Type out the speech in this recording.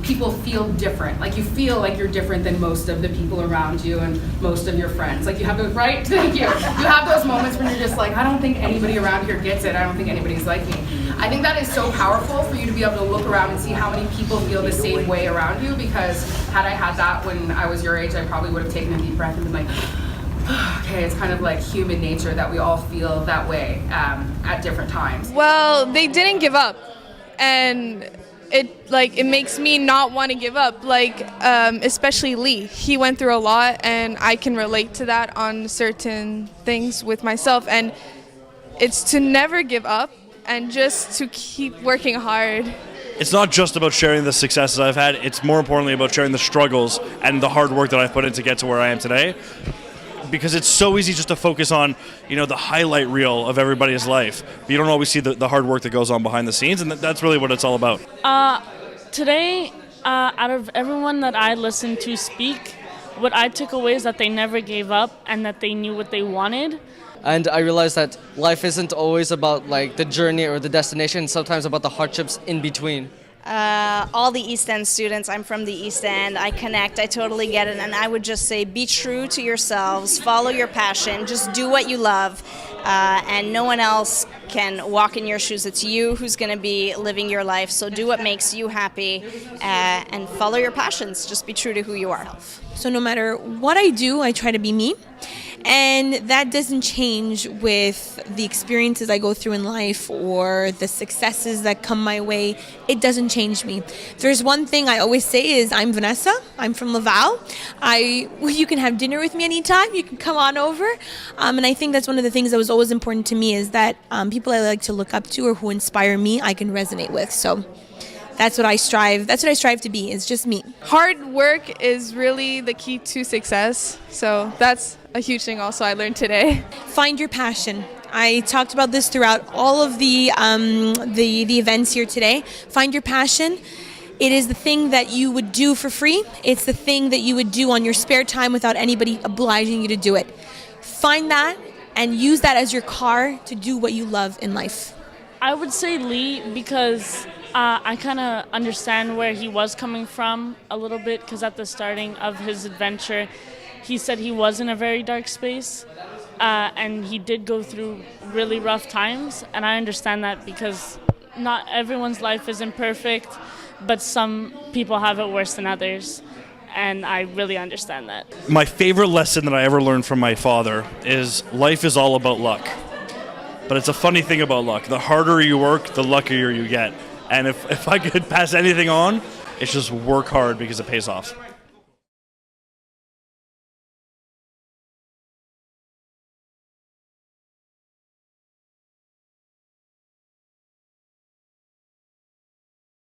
people feel different. Like you feel like you're different than most of the people around you and most of your friends. Like you have those, right? Thank you. You have those moments when you're just like, I don't think anybody around here gets it. I don't think anybody's like me. I think that is so powerful for you to be able to look around and see how many people feel the same way around you, because had I had that when I was your age, I probably would have taken a deep breath and been like, okay, it's kind of like human nature that we all feel that way at different times. Well, they didn't give up, and it makes me not want to give up. Especially Lee, he went through a lot, and I can relate to that on certain things with myself. And it's to never give up and just to keep working hard. It's not just about sharing the successes I've had. It's more importantly about sharing the struggles and the hard work that I've put in to get to where I am today. Because it's so easy just to focus on, the highlight reel of everybody's life. But you don't always see the hard work that goes on behind the scenes, and that's really what it's all about. Today, out of everyone that I listened to speak, what I took away is that they never gave up and that they knew what they wanted. And I realized that life isn't always about the journey or the destination, it's sometimes about the hardships in between. All the East End students, I'm from the East End, I connect, I totally get it, and I would just say be true to yourselves, follow your passion, just do what you love, and no one else can walk in your shoes. It's you who's going to be living your life, so do what makes you happy and follow your passions, just be true to who you are. So no matter what I do, I try to be me. And that doesn't change with the experiences I go through in life or the successes that come my way. It doesn't change me. There's one thing I always say is I'm Vanessa. I'm from Laval. You can have dinner with me anytime. You can come on over. And I think that's one of the things that was always important to me is that people I like to look up to or who inspire me, I can resonate with. So that's what I strive to be, is just me. Hard work is really the key to success. So that's a huge thing also I learned today. Find your passion. I talked about this throughout all of the events here today. Find your passion. It is the thing that you would do for free. It's the thing that you would do on your spare time without anybody obliging you to do it. Find that and use that as your car to do what you love in life. I would say Lee, because I kind of understand where he was coming from a little bit, because at the starting of his adventure, he said he was in a very dark space, and he did go through really rough times, and I understand that because not everyone's life isn't perfect, but some people have it worse than others, and I really understand that. My favorite lesson that I ever learned from my father is life is all about luck. But it's a funny thing about luck. The harder you work, the luckier you get. And if I could pass anything on, it's just work hard because it pays off.